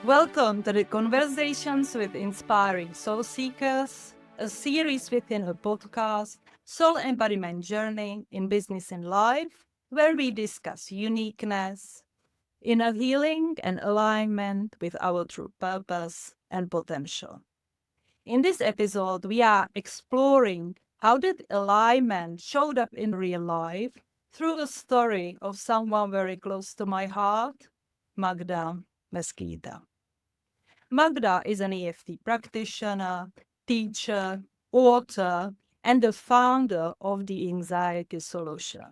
Welcome to the Conversations with Inspiring SoulSeekers, a series within a podcast, Soul Embodiment Journey in Business and Life, where we discuss uniqueness, inner healing, and alignment with our true purpose and potential. In this episode, we are exploring how that alignment showed up in real life through the story of someone very close to my heart, Magda Mesquita. Magda is an EFT practitioner, teacher, author, and the founder of the Anxiety Solution.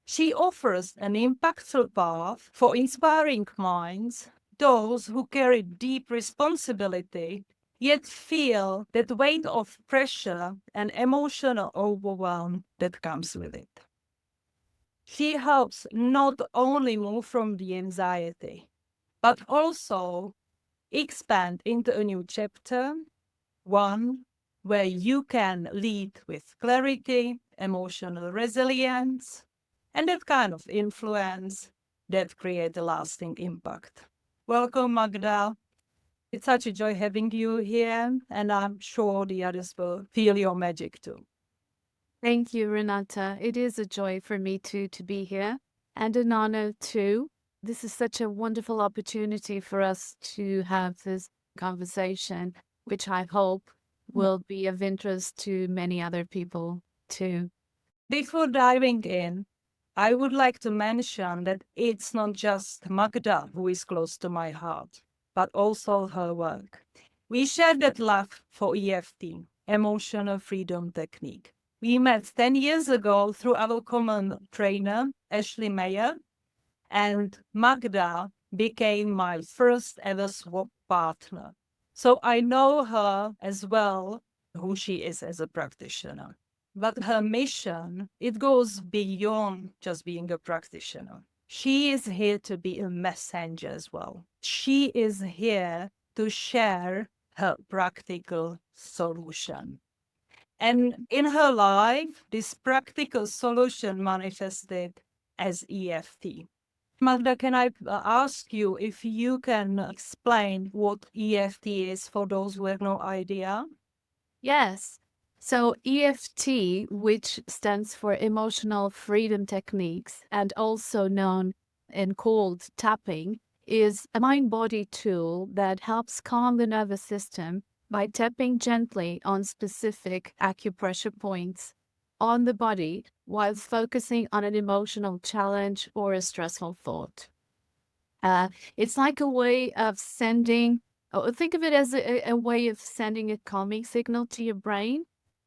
She offers an impactful path for inspiring minds, those who carry deep responsibility, yet feel that weight of pressure and emotional overwhelm that comes with it. She helps not only move from the anxiety, but also expand into a new chapter, one where you can lead with clarity, emotional resilience, and that kind of influence that create a lasting impact. Welcome, Magda. It's such a joy having you here, and I'm sure the others will feel your magic too. Thank you, Renata. It is a joy for me to be here and an honor too. This is such a wonderful opportunity for us to have this conversation, which I hope will be of interest to many other people too. Before diving in, I would like to mention that it's not just Magda who is close to my heart, but also her work. We share that love for EFT, Emotional Freedom Technique. We met 10 years ago through our common trainer, Ashley Mayer, and Magda became my first ever swap partner. So I know her as well, who she is as a practitioner. But her mission, it goes beyond just being a practitioner. She is here to be a messenger as well. She is here to share her practical solution. And in her life, this practical solution manifested as EFT. Magda, can I ask you if you can explain what EFT is for those who have no idea? Yes. So EFT, which stands for Emotional Freedom Techniques and also known and called tapping, is a mind-body tool that helps calm the nervous system by tapping gently on specific acupressure points on the body while focusing on an emotional challenge or a stressful thought. It's like a way of sending, think of it as a way of sending a calming signal to your brain,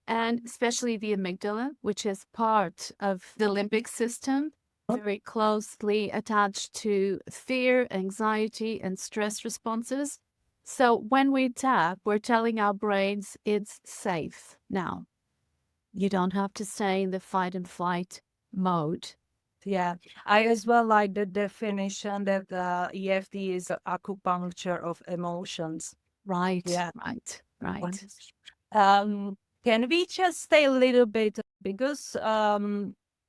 and especially the amygdala, which is part of the limbic system, very closely attached to fear, anxiety, and stress responses. So when we tap, we're telling our brains it's safe now. You don't have to stay in the fight and flight mode. Yeah, I as well like the definition that EFT is acupuncture of emotions. Right, Yeah. right, right. Can we just stay a little bit because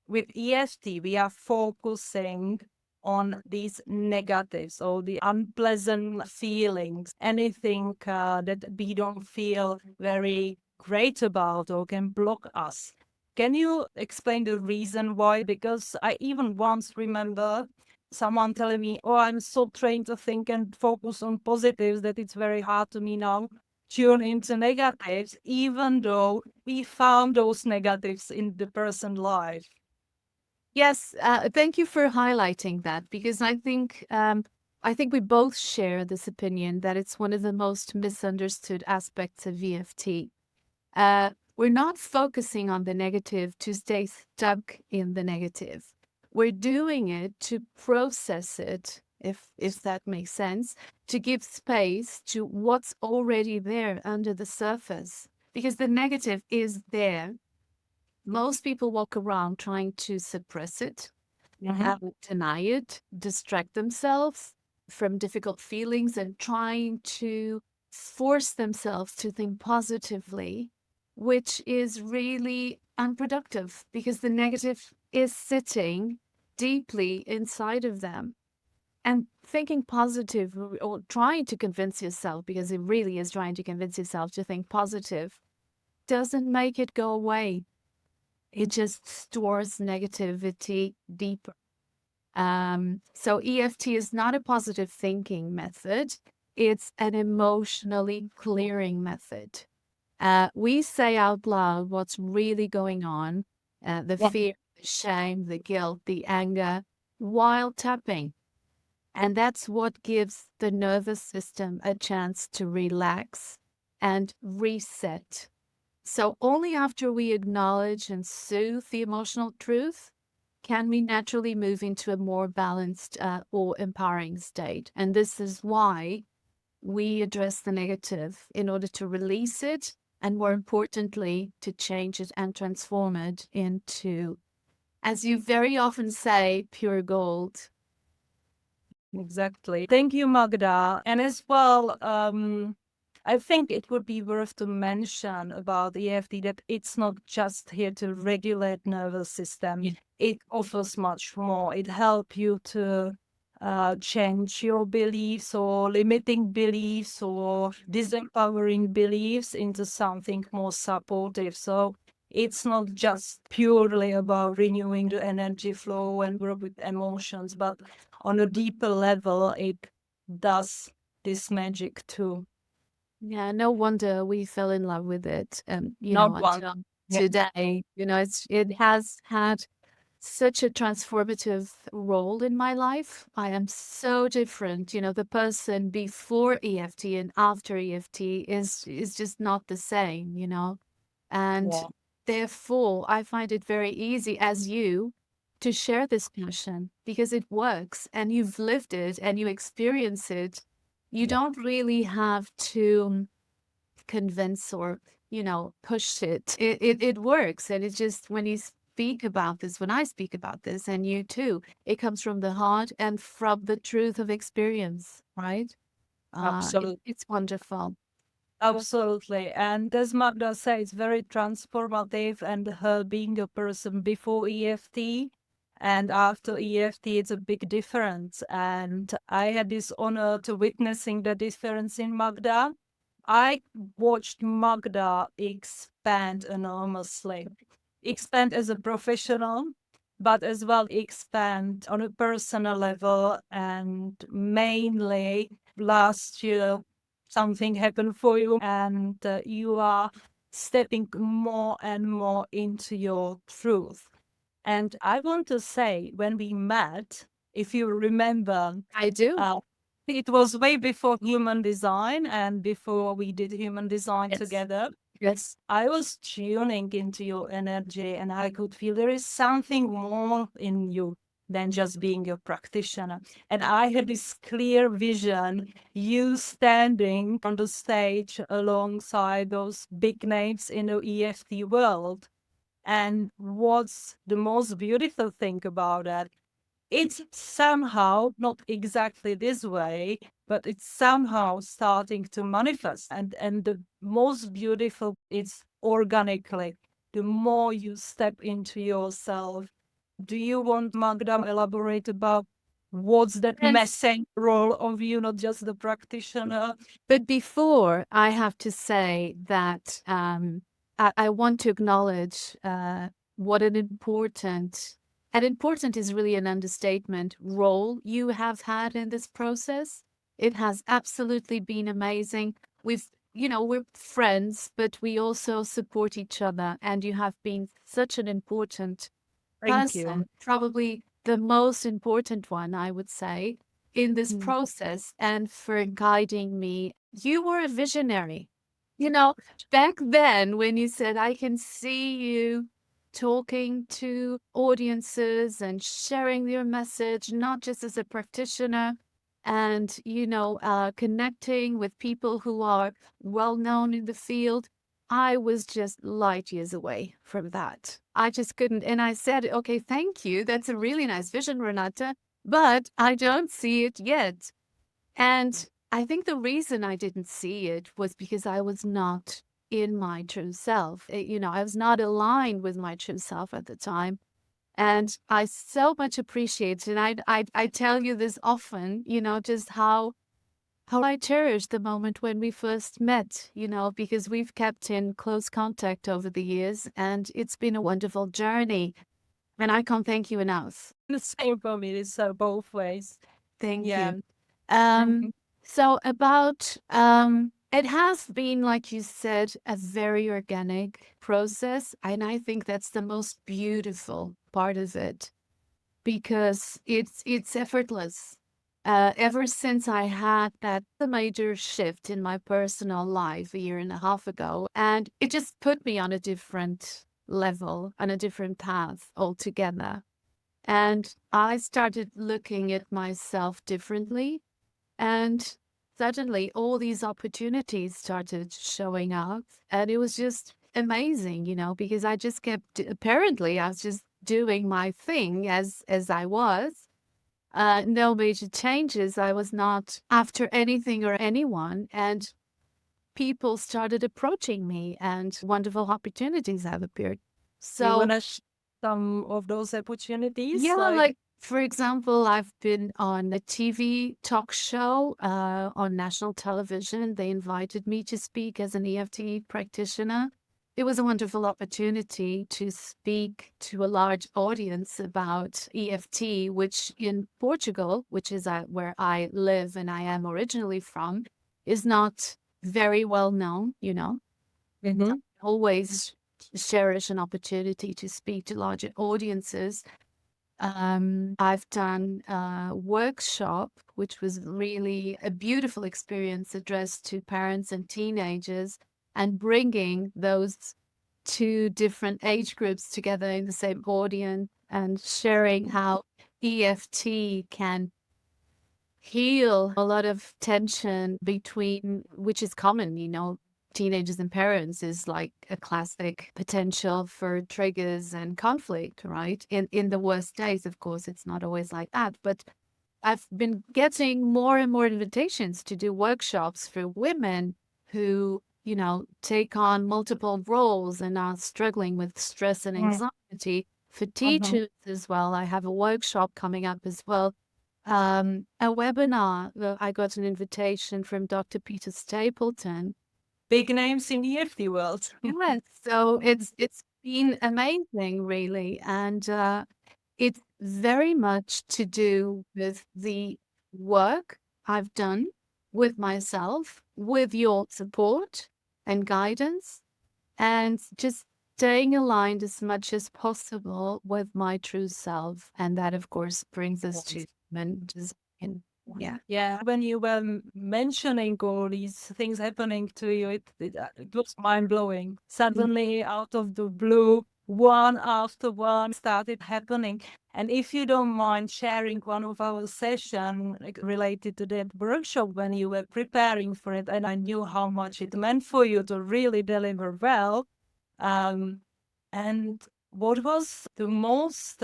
with EFT we are focusing on these negatives or the unpleasant feelings, anything that we don't feel very great about or can block us. Can you explain the reason why? Because I even once remember someone telling me, "Oh, I'm so trained to think and focus on positives that it's very hard to me now tune into negatives, even though we found those negatives in the person's life." Yes, thank you for highlighting that because I think we both share this opinion that it's one of the most misunderstood aspects of EFT. We're not focusing on the negative to stay stuck in the negative. We're doing it to process it, if that makes sense, to give space to what's already there under the surface. Because the negative is there. Most people walk around trying to suppress it, deny it, distract themselves from difficult feelings, and trying to force themselves to think positively, which is really unproductive because the negative is sitting deeply inside of them. And thinking positive or trying to convince yourself, because it really is trying to convince yourself to think positive, doesn't make it go away. It just stores negativity deeper. So EFT is not a positive thinking method. It's an emotionally clearing method. We say out loud what's really going on, the Yeah. fear, the shame, the guilt, the anger, while tapping. And that's what gives the nervous system a chance to relax and reset. So, only after we acknowledge and soothe the emotional truth can we naturally move into a more balanced or empowering state. And this is why we address the negative in order to release it, and more importantly, to change it and transform it into, as you very often say, pure gold. Exactly. Thank you, Magda. And as well, I think it would be worth to mention about EFT that it's not just here to regulate nervous system. Yeah. It offers much more. It helps you to change your beliefs or limiting beliefs or disempowering beliefs into something more supportive. So it's not just purely about renewing the energy flow and work with emotions, but on a deeper level, it does this magic too. Yeah, no wonder we fell in love with it. Not one. Until Yeah. today, it has had such a transformative role in my life. I am so different. The person before EFT and after EFT is just not the same. And Yeah. therefore, I find it very easy as you to share this passion because it works and you've lived it and you experience it. You Yeah. don't really have to convince or push it. It works, and it's just when you speak about this, when I speak about this, and you too, it comes from the heart and from the truth of experience, right? Absolutely. It's wonderful. Absolutely. And as Magda says, it's very transformative. And her being a person before EFT and after EFT, it's a big difference. And I had this honor to witnessing the difference in Magda. I watched Magda expand enormously, expand as a professional, but as well expand on a personal level. And mainly last year, something happened for you, and you are stepping more and more into your truth. And I want to say, when we met, if you remember, I do. uh, it was way before human design and before we did human design Yes. together. Yes. I was tuning into your energy and I could feel there is something more in you than just being a practitioner. And I had this clear vision, you standing on the stage alongside those big names in the EFT world. And what's the most beautiful thing about that? It's somehow not exactly this way, but it's somehow starting to manifest. And the most beautiful, it's organically. The more you step into yourself. Do you want Magda elaborate about what's that Yes. message role of you, not just the practitioner? But before, I have to say that I want to acknowledge what an important, and important is really an understatement, role you have had in this process. It has absolutely been amazing. We're friends, but we also support each other, and you have been such an important Thank you. person, probably the most important one, I would say, in this Mm. process and for guiding me. You were a visionary. You know, back then when you said, I can see you talking to audiences and sharing your message, not just as a practitioner, and, connecting with people who are well known in the field. I was just light years away from that. I just couldn't. And I said, okay, thank you. That's a really nice vision, Renata, but I don't see it yet. And I think the reason I didn't see it was because I was not in my true self. I was not aligned with my true self at the time. And I so much appreciate it. And I tell you this often, just how I cherish the moment when we first met, because we've kept in close contact over the years, and it's been a wonderful journey. And I can't thank you enough. The same for me. It's so both ways. Thank Yeah. you. So about it has been, like you said, a very organic process, and I think that's the most beautiful part of it because it's effortless. Ever since I had that the major shift in my personal life a year and a half ago, and it just put me on a different level, on a different path altogether. And I started looking at myself differently. And suddenly all these opportunities started showing up. And it was just amazing, because I just kept, apparently, I was just doing my thing as I was. No major changes. I was not after anything or anyone. And people started approaching me and wonderful opportunities have appeared. You So want to some of those opportunities? yeah, Like, like for example, I've been on a TV talk show on national television. They invited me to speak as an EFT practitioner. It was a wonderful opportunity to speak to a large audience about EFT, which in Portugal, which is where I live and I am originally from, is not very well known, mm-hmm. Always cherish an opportunity to speak to larger audiences. I've done a workshop, which was really a beautiful experience addressed to parents and teenagers, and bringing those two different age groups together in the same audience and sharing how EFT can heal a lot of tension between, which is common, teenagers and parents is like a classic potential for triggers and conflict, right? In the worst days, of course, it's not always like that, but I've been getting more and more invitations to do workshops for women who, take on multiple roles and are struggling with stress and anxiety. For Mm-hmm. teachers as well, I have a workshop coming up as well, a webinar. I got an invitation from Dr. Peter Stapleton. Big names in the EFT world. Yes, so it's been amazing, really, and it's very much to do with the work I've done with myself, with your support and guidance, and just staying aligned as much as possible with my true self. And that, of course, brings us to human design. Yeah. Yeah, when you were mentioning all these things happening to you, it was mind blowing. Suddenly, out of the blue, one after one started happening. And if you don't mind sharing one of our session related to that workshop when you were preparing for it, and I knew how much it meant for you to really deliver well. And what was the most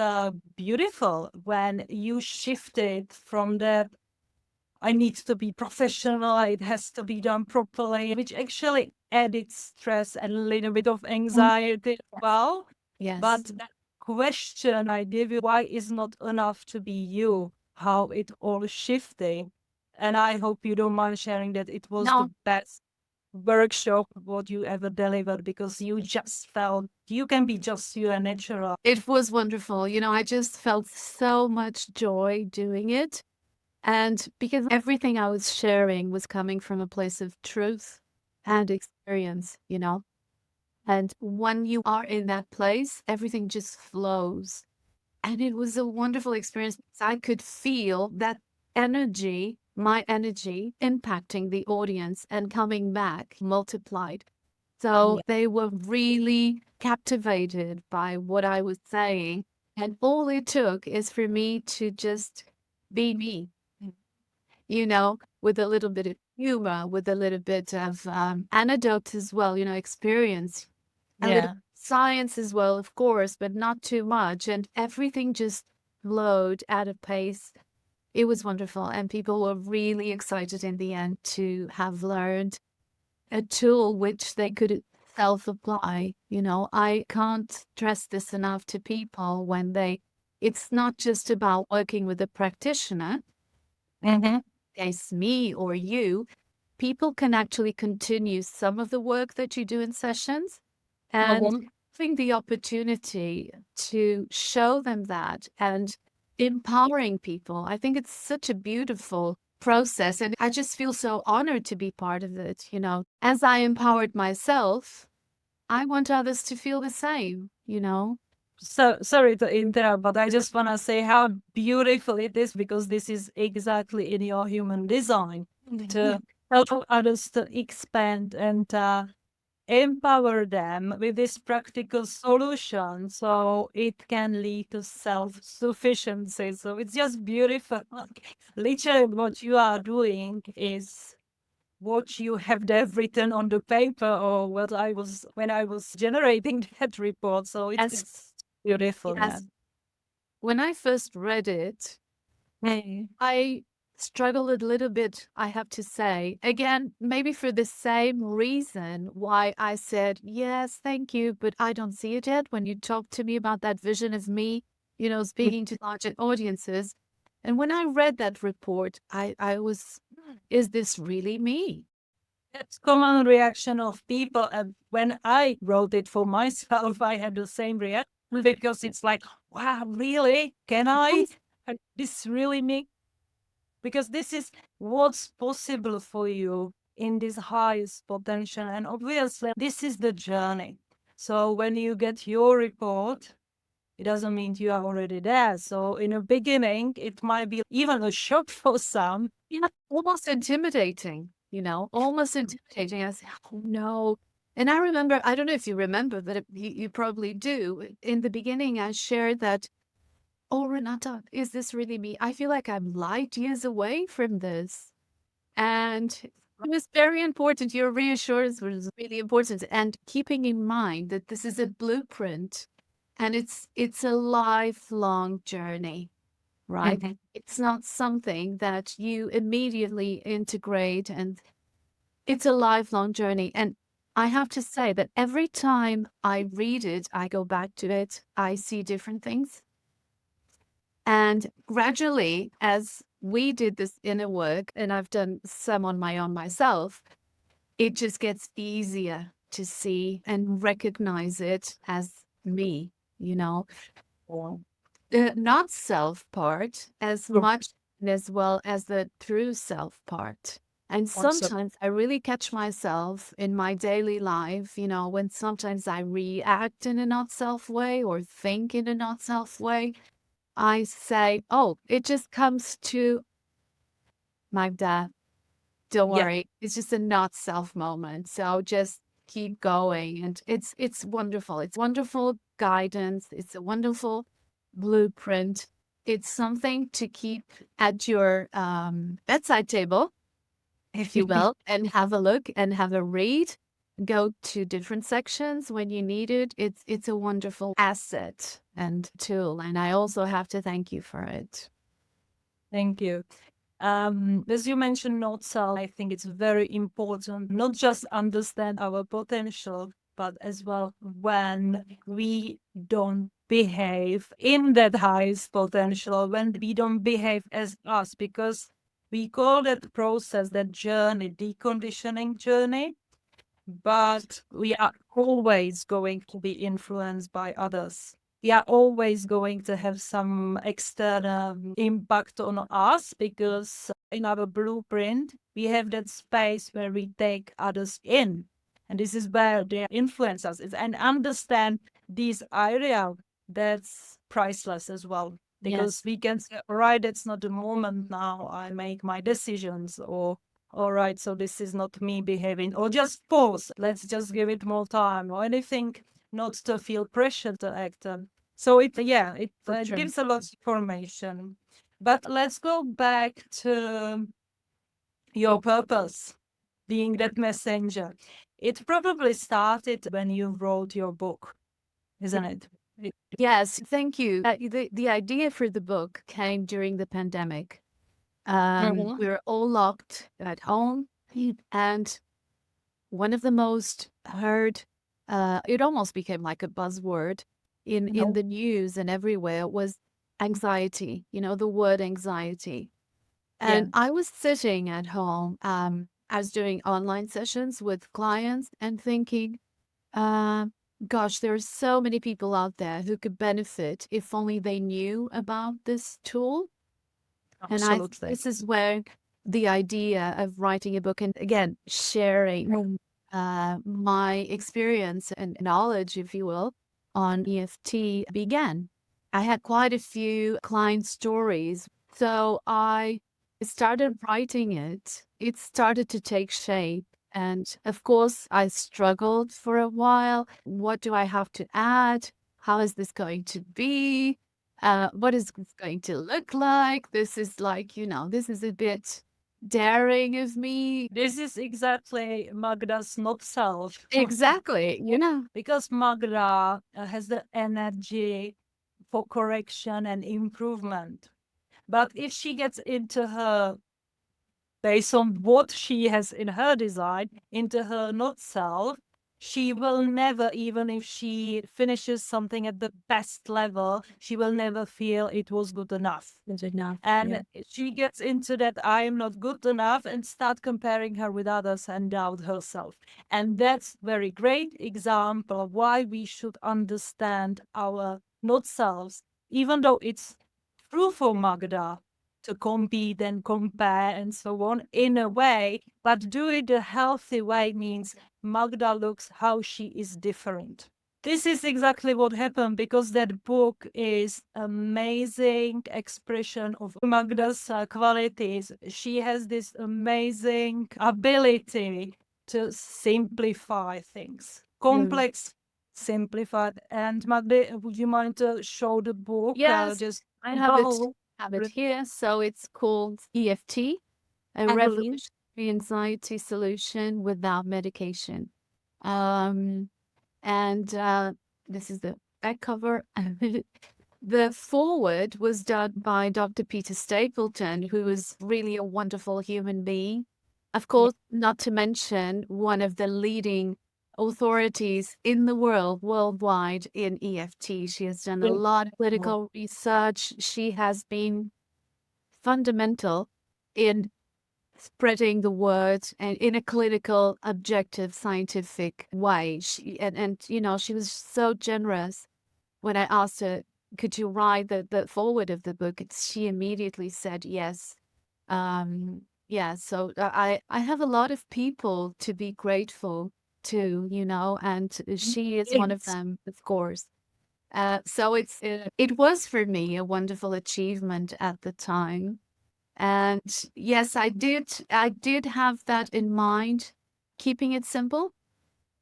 beautiful when you shifted from that I need to be professional, it has to be done properly, which actually added stress and a little bit of anxiety as well. Yes. But that question I give you, why is not enough to be you, how it all shifted. And I hope you don't mind sharing that it was No, the best workshop what you ever delivered because you just felt you can be just you and natural. it was wonderful. I just felt so much joy doing it. And because everything I was sharing was coming from a place of truth and experience, And when you are in that place, everything just flows. And it was a wonderful experience because I could feel that energy, my energy, impacting the audience and coming back multiplied. So Yeah. they were really captivated by what I was saying. And all it took is for me to just be me, with a little bit of humor, with a little bit of anecdote as well, experience, a little Yeah. science as well, of course, but not too much. And everything just flowed at a pace. It was wonderful. And people were really excited in the end to have learned a tool which they could self-apply. I can't stress this enough to people it's not just about working with a practitioner, Mm-hmm. case me or you. People can actually continue some of the work that you do in sessions, and Mm-hmm. having the opportunity to show them that and empowering people. I think it's such a beautiful process, and I just feel so honored to be part of it. As I empowered myself, I want others to feel the same. So sorry to interrupt, but I just want to say how beautiful it is, because this is exactly in your human design to help others to expand and empower them with this practical solution, so it can lead to self-sufficiency. So it's just beautiful. Literally, what you are doing is what you have there written on the paper, or what I was when I was generating that report. So Yes, it's beautiful, yeah. yes. When I first read it, Mm. I struggled a little bit, I have to say. Again, maybe for the same reason why I said, yes, thank you, but I don't see it yet. When you talk to me about that vision of me, speaking to larger audiences. And when I read that report, I was, is this really me? That's common reaction of people. And when I wrote it for myself, I had the same reaction, because it's like, wow, really? Can I? This really me? Because this is what's possible for you in this highest potential. And obviously, this is the journey. So when you get your report, it doesn't mean you are already there. So in the beginning, it might be even a shock for some. Yeah, almost intimidating, almost intimidating. I said, oh no. And I remember, I don't know if you remember, but you probably do. In the beginning, I shared that, oh, Renata, is this really me? I feel like I'm light years away from this. And it was very important. Your reassurance was really important. And keeping in mind that this is a blueprint and it's a lifelong journey, right? Mhm. It's not something that you immediately integrate, and it's a lifelong journey. And I have to say that every time I read it, I go back to it, I see different things. And gradually, as we did this inner work, and I've done some on my own myself, it just gets easier to see and recognize it as me, you know. Wow. The not self part as Sure. much and as well as the true self part. And Also, sometimes I really catch myself in my daily life, when sometimes I react in a not self way or think in a not self way. I say, oh, it just comes to Magda. Don't yeah. worry. It's just a not self moment. So just keep going. And it's wonderful. It's wonderful guidance. It's a wonderful blueprint. It's something to keep at your bedside table, if you will, and have a look and have a read. Go to different sections when you need it. It's a wonderful asset and tool. And I also have to thank you for it. Thank you. As you mentioned, not self, I think it's very important not just understand our potential, but as well when we don't behave in that highest potential, when we don't behave as us, because we call that process, that journey, deconditioning journey, but we are always going to be influenced by others. We are always going to have some external impact on us, because in our blueprint, we have that space where we take others in. And this is where they influence us. And understand this area, that's priceless as well. Because Yes, we can say, all right, that's not the moment now I make my decisions, or all right, so this is not me behaving, or just pause, let's just give it more time, or anything, not to feel pressure to act. So it true. gives a lot of information. But let's go back to your purpose, being that messenger. It probably started when you wrote your book, isn't it? Yes, thank you. The idea for the book came during the pandemic. Mhm. We were all locked at home, and one of the most heard it almost became like a buzzword in the news and everywhere, was anxiety, the word anxiety. Yeah. And I was sitting at home. I was doing online sessions with clients and thinking, uh, gosh, there are so many people out there who could benefit if only they knew about this tool. And I think Absolutely. this is where the idea of writing a book and again sharing my experience and knowledge, if you will, on EFT began. I had quite a few client stories, so I started writing it. It started to take shape. And of course, I struggled for a while. What do I have to add? How is this going to be? What is this going to look like? This is like, this is a bit daring of me. This is exactly Magda's not self. Exactly, Because Magda has the energy for correction and improvement. But if she gets into her, based on what she has in her design, into her not self, she will never, even if she finishes something at the best level, she will never feel it was good enough. Good enough. And she gets into that I am not good enough and start comparing her with others and doubt herself. And that's very great example of why we should understand our not selves, even though it's true for Magda to compete and compare and so on in a way, but do it a healthy way means Magda looks how she is different. This is exactly what happened because that book is amazing expression of Magda's qualities. She has this amazing ability to simplify things, complex, simplified. And Magda, would you mind to show the book? Yes, Just I the have it here. So it's called EFT, a Evelyn. revolutionary anxiety solution without medication. Um, and this is the back cover. The forward was done by Dr. Peter Stapleton, who is really a wonderful human being. Of Yeah. course, not to mention one of the leading authorities in the world, worldwide, in EFT. She has done a lot of clinical research. She has been fundamental in spreading the word and in a clinical, objective, scientific way. She was so generous when I asked her, could you write the forward of the book? She immediately said yes. Yeah, so I have a lot of people to be grateful to, and she is one of Yes. them, of course. So it was for me a wonderful achievement at the time. And yes, I did have that in mind, keeping it simple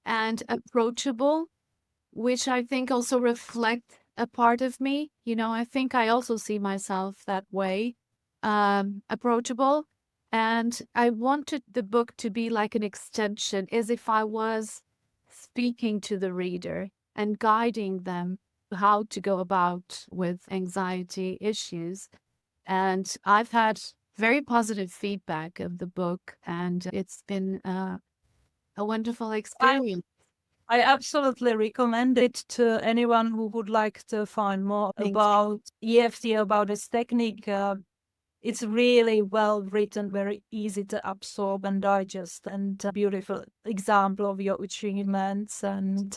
and approachable, which I think also reflect a part of me. I think I also see myself that way, approachable. And I wanted the book to be like an extension, as if I was speaking to the reader and guiding them how to go about with anxiety issues. And I've had very positive feedback of the book, and it's been a wonderful I experience. I absolutely recommend it to anyone who would like to find more Thank you. about EFT, about this technique. It's really well written, very easy to absorb and digest, and a beautiful example of your achievements. And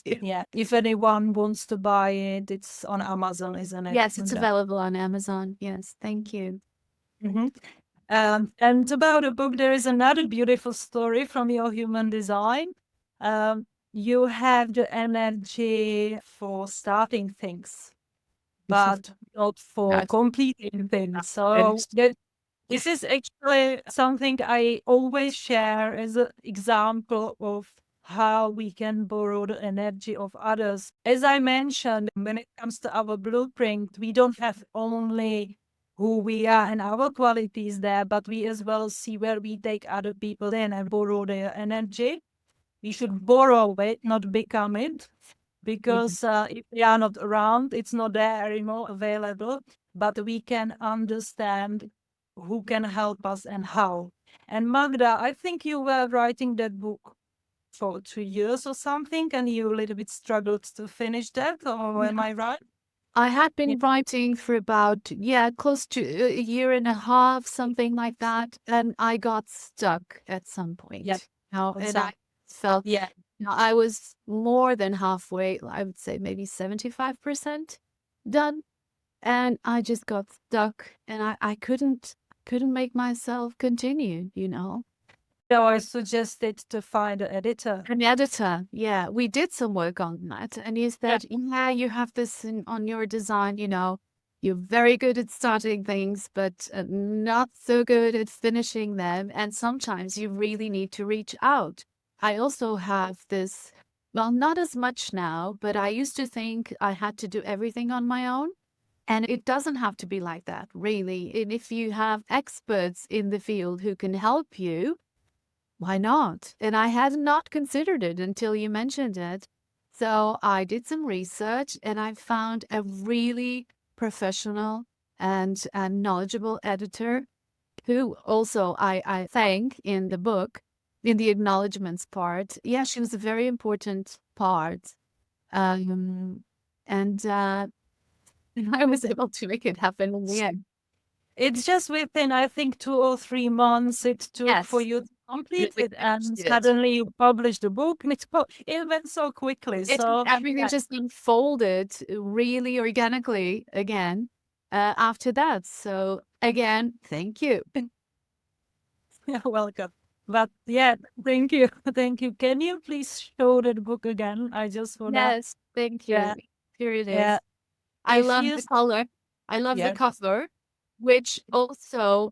yeah, if anyone wants to buy it, it's on Amazon, isn't it? Yes, it's available on Amazon. Yes, thank you. Mm-hmm. And about the book, there is another beautiful story from your human design. You have the energy for starting things, but not for Yes. completing things. So this is actually something I always share as an example of how we can borrow the energy of others. As I mentioned, when it comes to our blueprint, we don't have only who we are and our qualities there, but we as well see where we take other people in and borrow their energy. We should borrow it, not become it, because if they are not around, it's not there anymore available, but we can understand who can help us and how. And Magda, I think you were writing that book for 2 years or something, and you a little bit struggled to finish that, or am I right? I had Yeah. been writing for about, close to a year and a half, something like that. And I got stuck at some Yeah. point, and I Exactly. felt, Yeah. I was more than halfway, I would say maybe 75% done. And I just got stuck and I couldn't make myself continue. So I suggested to find an editor. An editor, yeah, we did some work on that, and he Yeah. said, "Yeah, you have this on your design. You're very good at starting things, but not so good at finishing them. And sometimes you really need to reach out." I also have this, well, not as much now, but I used to think I had to do everything on my own. And it doesn't have to be like that, really. And if you have experts in the field who can help you, why not? And I had not considered it until you mentioned it. So I did some research and I found a really professional and knowledgeable editor who also I thank in the book, in the acknowledgements part. Yeah, she was a very important part. Um, and I was able to make it happen in the end. It's just within, I think, 2 or 3 months it took for Yes, you to complete we it, and finished it. suddenly you published the book, and it went so quickly. So Everything yeah, just unfolded really organically again after that. So again, thank you. you're welcome. But yeah, thank you, thank you. Can you please show that book again? I just wanna, Yes, thank yeah, you. Here it yeah. is. I If love you, the color. I love the yeah, cover, which also,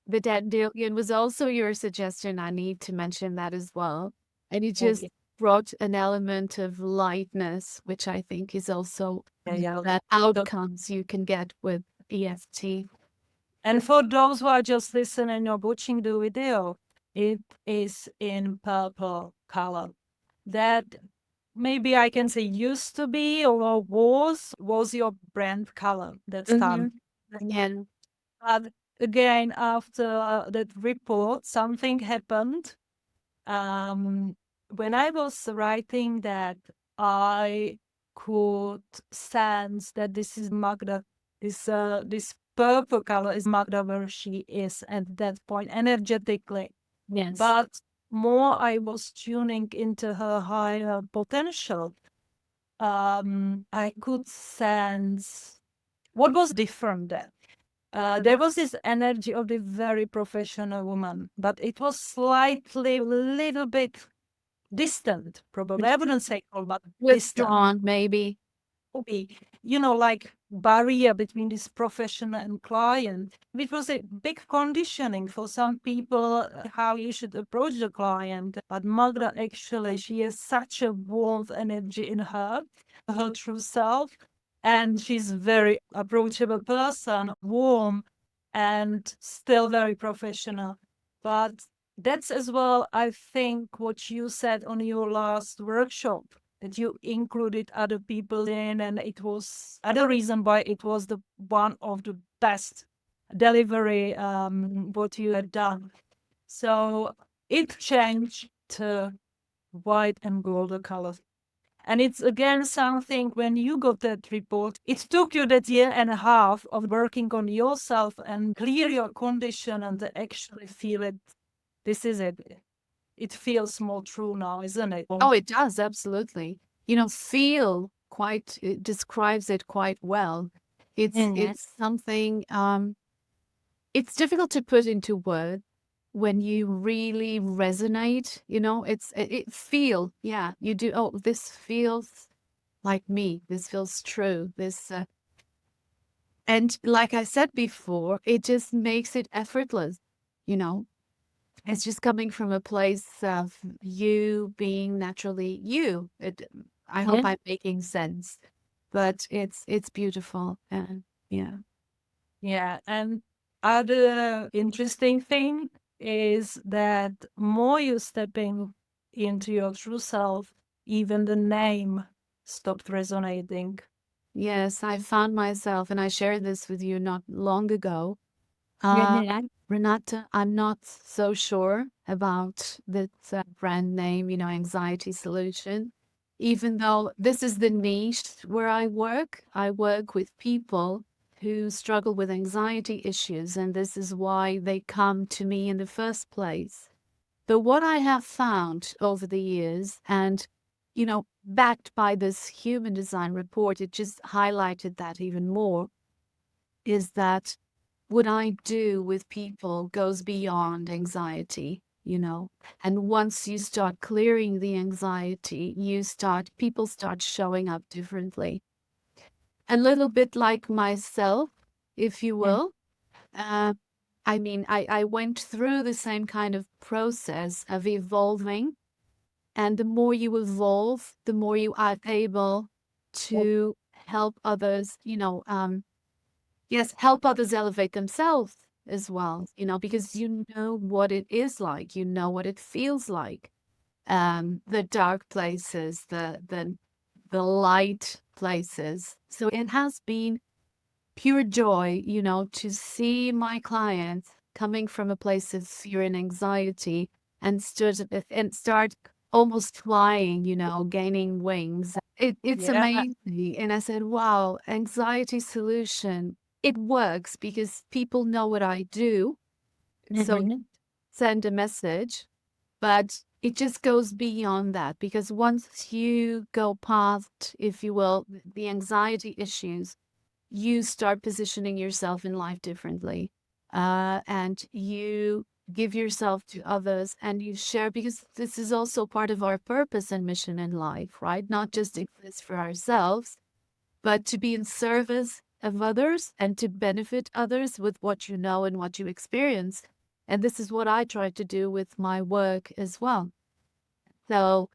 the dandelion was also your suggestion. I need to mention that as well. And it just okay, brought an element of lightness, which I think is also yeah, yeah. that So, outcomes you can get with EFT. and for those who are just listening or watching the video, it is in purple color. That maybe I can say used to be or was your brand color that time. Mhm. And But again, after that report, something happened. Um, when I was writing that, I could sense that this is Magda. This purple color is Magda where she is at that point energetically. yes. But more I was tuning into her higher potential, I could sense what was different then. There was this energy of the very professional woman, but it was slightly, little bit distant, probably. I wouldn't say cold, but distant. Withdrawn, maybe. Be, like barrier between this professional and client, which was a big conditioning for some people, how you should approach the client. But Magda, actually, she has such a warmth energy in her true self, and she's very approachable person, warm, and still very professional. But that's as well, I think, what you said on your last workshop, that you included other people in, and it was other reason why it was the one of the best delivery what you had done. So it changed to white and golden colors. And it's again something, when you got that report, it took you that year and a half of working on yourself and clear your condition and to actually feel it. This is it. It feels more true now, isn't it? Oh, it does, absolutely. Feel quite, it describes it quite well. It's Mhm. it's something it's difficult to put into words when you really resonate, it feel, yeah, you do, oh, this feels like me. This feels true. And like I said before, it just makes it effortless, you know. It's just coming from a place of you being naturally you. I hope Mhm. I'm making sense, but it's beautiful and yeah. Yeah, and other interesting thing is that more you stepping into your true self, even the name stopped resonating. Yes, I found myself, and I shared this with you not long ago. Yeah. Renata, I'm not so sure about this brand name, anxiety solution. Even though this is the niche where I work with people who struggle with anxiety issues, and this is why they come to me in the first place. But what I have found over the years, and backed by this human design report, it just highlighted that even more, is that what I do with people goes beyond anxiety, And once you start clearing the anxiety, people start showing up differently. A little bit like myself, if you Mm. will. Uh, I mean, I went through the same kind of process of evolving. And the more you evolve, the more you are able to help others, yes, help others elevate themselves as well, because you know what it is like, you know what it feels like. The dark places, the light places. So it has been pure joy, to see my clients coming from a place of fear and anxiety and start almost flying, gaining wings. It's Yeah. amazing. And I said, wow, anxiety solution. It works because people know what I do. So Mhm. send a message, but it just goes beyond that because once you go past, if you will, the anxiety issues, you start positioning yourself in life differently. And you give yourself to others and you share because this is also part of our purpose and mission in life, right? Not just exist for ourselves, but to be in service of others and to benefit others with what you know and what you experience. And this is what I try to do with my work as well. So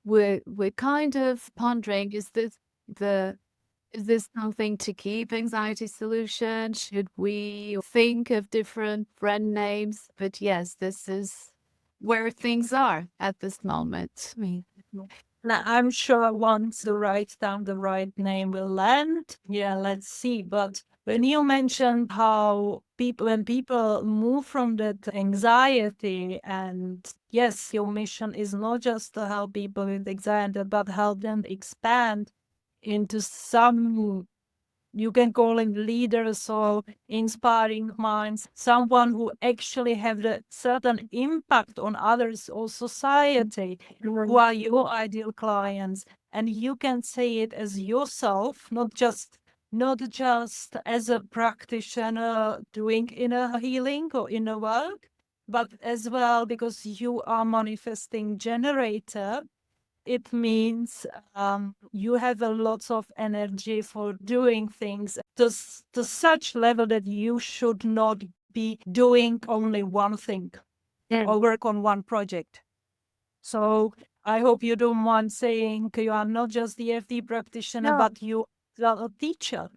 we're kind of pondering, the is this something to keep anxiety solution? Should we think of different brand names? But yes, this is where things are at this moment. Now, I'm sure once the right time, the right name will land. Yeah, let's see. But when you mentioned how when people move from that anxiety, and yes, your mission is not just to help people with anxiety, but help them expand into some, you can call him leaders or inspiring minds, someone who actually have a certain impact on others or society, who are your ideal clients. And you can say it as yourself, not just as a practitioner doing inner healing or inner work, but as well because you are manifesting generator. It means you have a lot of energy for doing things to such level that you should not be doing only one thing or work on one project. So I hope you don't mind saying you are not just the EFT practitioner, No. but you are a teacher.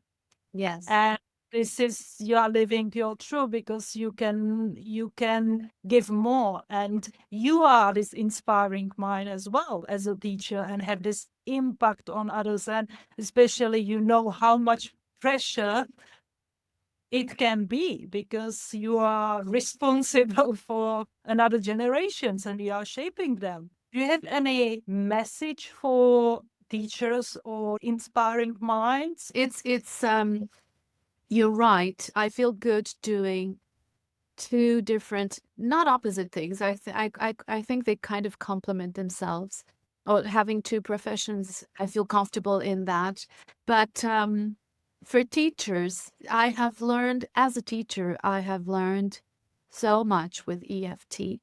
Yes. And this is, you are living your truth because you can give more, and you are this inspiring mind as well as a teacher and have this impact on others, and especially how much pressure it can be because you are responsible for another generations and you are shaping them. Do you have any message for teachers or inspiring minds? It's you're right. I feel good doing two different, not opposite things. I think they kind of complement themselves. Or having two professions, I feel comfortable in that. But for teachers, as a teacher, I have learned so much with EFT.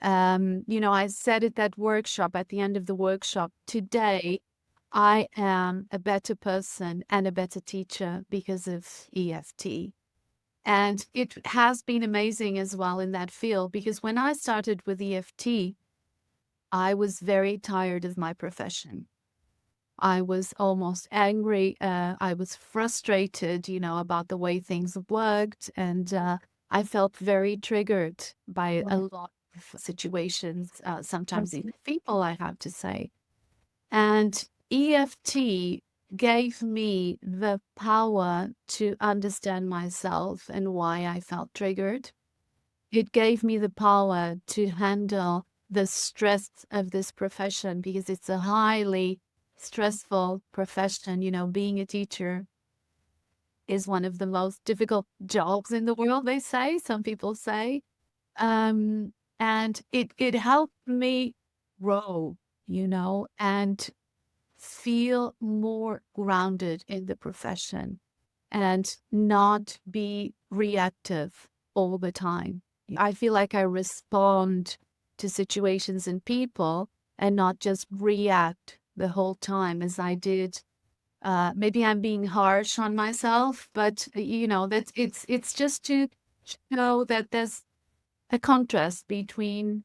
I said at that workshop, at the end of the workshop, today, I am a better person and a better teacher because of EFT. And it has been amazing as well in that field because when I started with EFT, I was very tired of my profession. I was almost angry. I was frustrated, about the way things worked. And I felt very triggered by a lot of situations, sometimes even people, I have to say. And EFT gave me the power to understand myself and why I felt triggered. it gave me the power to handle the stress of this profession, because it's a highly stressful profession. Being a teacher is one of the most difficult jobs in the world, they say. Some people say. And it helped me grow, and feel more grounded in the profession and not be reactive all the time. I feel like I respond to situations and people and not just react the whole time as I did. Maybe I'm being harsh on myself, but that's it's just to show that there's a contrast between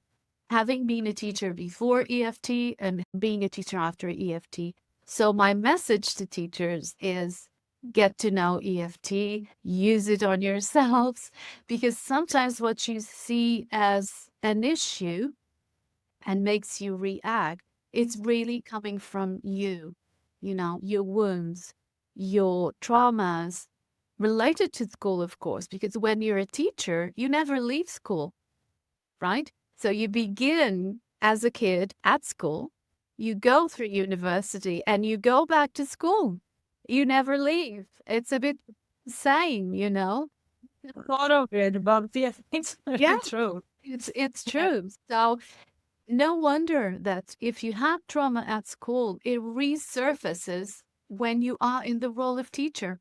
having been a teacher before EFT and being a teacher after EFT. So my message to teachers is get to know EFT, use it on yourselves, because sometimes what you see as an issue and makes you react, it's really coming from you, your wounds, your traumas, related to school, of course, because when you're a teacher, you never leave school, right? So you begin as a kid at school, you go through university, and you go back to school. You never leave. It's a bit same, Thought of it, but yes, it's Yeah, very true. it's Yeah. true. So no wonder that if you have trauma at school, it resurfaces when you are in the role of teacher,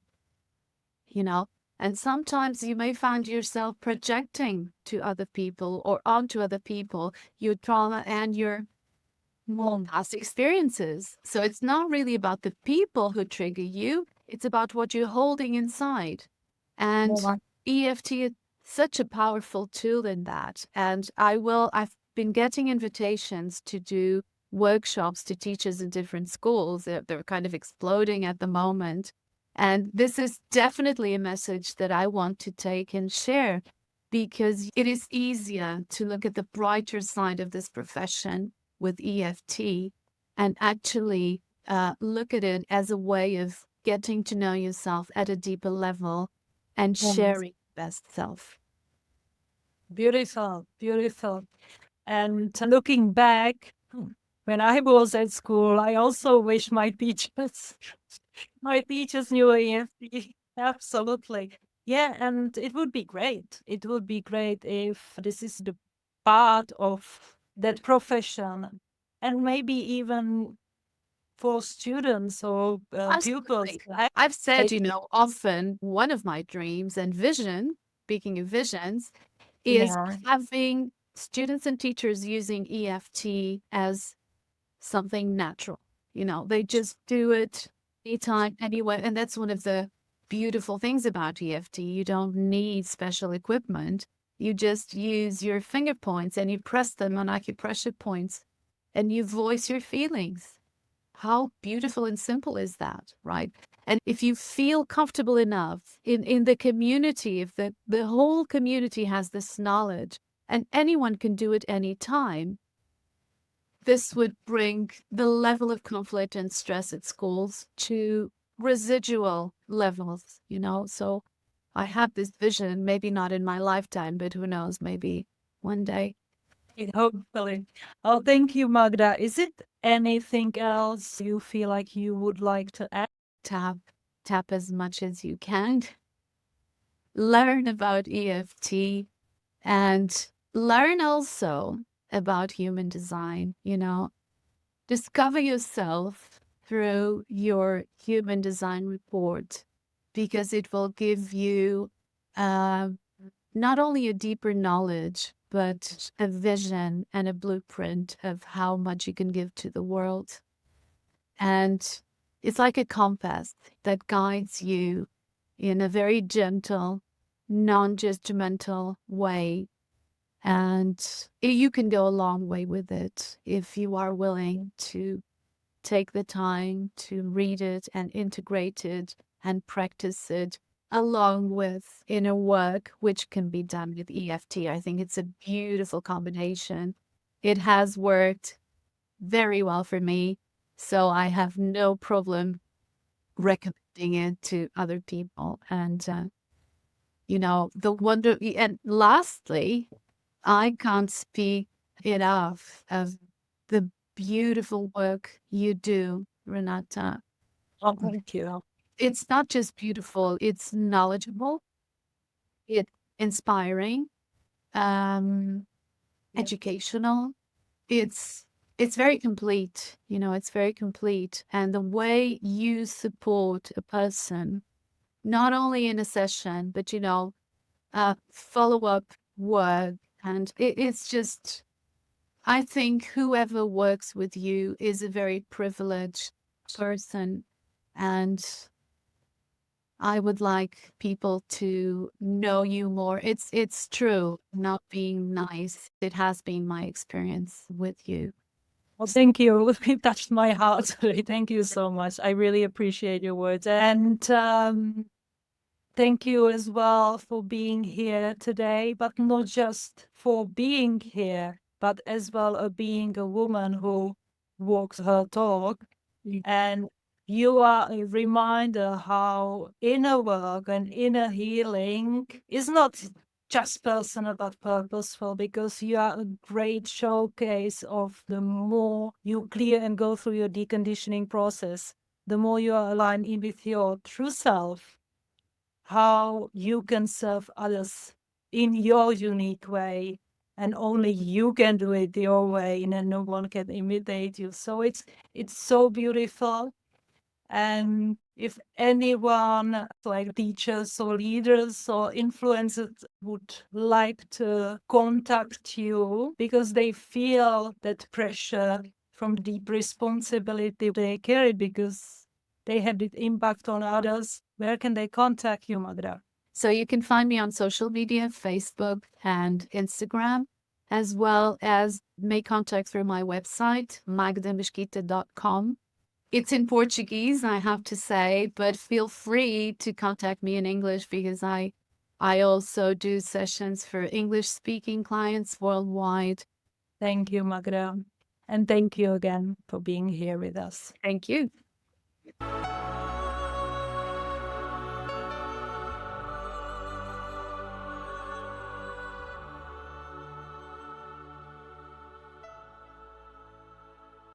you know. And sometimes you may find yourself projecting to other people or onto other people your trauma and your past experiences. So it's not really about the people who trigger you, it's about what you're holding inside. And Yeah. EFT is such a powerful tool in that. And I've been getting invitations to do workshops to teachers in different schools. They're kind of exploding at the moment. And this is definitely a message that I want to take and share, because it is easier to look at the brighter side of this profession with EFT and actually look at it as a way of getting to know yourself at a deeper level and Yes. sharing best self. Beautiful, beautiful. And looking back, when I was at school, I also wish my teachers knew EFT. Absolutely. Yeah, and it would be great. It would be great if this is the part of that profession, and maybe even for students or pupils. Absolutely. I've said, Like, often one of my dreams and vision, speaking of visions, is yeah, having students and teachers using EFT as something natural. They just do it anytime, anywhere. And that's one of the beautiful things about EFT. You don't need special equipment. You just use your finger points and you press them on acupressure points and you voice your feelings. How beautiful and simple is that, right? And if you feel comfortable enough in the community, if the whole community has this knowledge and anyone can do it anytime, this would bring the level of conflict and stress at schools to residual levels, So I have this vision, maybe not in my lifetime, but who knows, maybe one day. hopefully. Oh, thank you, Magda. Is it anything else you feel like you would like to add? Tap as much as you can. Learn about EFT and learn also about human design, Discover yourself through your human design report, because it will give you uh, not only a deeper knowledge, but a vision and a blueprint of how much you can give to the world. And it's like a compass that guides you in a very gentle, non-judgmental way. And you can go a long way with it if you are willing to take the time to read it and integrate it and practice it along with inner work, which can be done with EFT. I think it's a beautiful combination. It has worked very well for me, so I have no problem recommending it to other people. And the wonder. And lastly, I can't speak enough of the beautiful work you do, Renata. Oh, thank you. It's not just beautiful, it's knowledgeable, it's inspiring, um, educational. It's it's very complete, it's very complete. And the way you support a person, not only in a session, but follow-up work. And it's just, I think whoever works with you is a very privileged person. And I would like people to know you more. It's true, not being nice. It has been my experience with you. Well, thank you. It touched my heart. Thank you so much. I really appreciate your words. And thank you as well for being here today, but not just for being here, but as well being a woman who walks her talk. And you are a reminder how inner work and inner healing is not just personal but purposeful, because you are a great showcase of the more you clear and go through your deconditioning process, the more you are aligned in with your true self, how you can serve others in your unique way, and only you can do it your way, and no one can imitate you. So it's so beautiful. And if anyone, like teachers or leaders or influencers, would like to contact you because they feel that pressure from deep responsibility they carry because they had the impact on others, where can they contact you, Magda? So you can find me on social media, Facebook and Instagram, as well as make contact through my website, magdamesquita.com. It's in Portuguese, I have to say, but feel free to contact me in English, because I also do sessions for English-speaking clients worldwide. Thank you, Magda. And thank you again for being here with us. Thank you.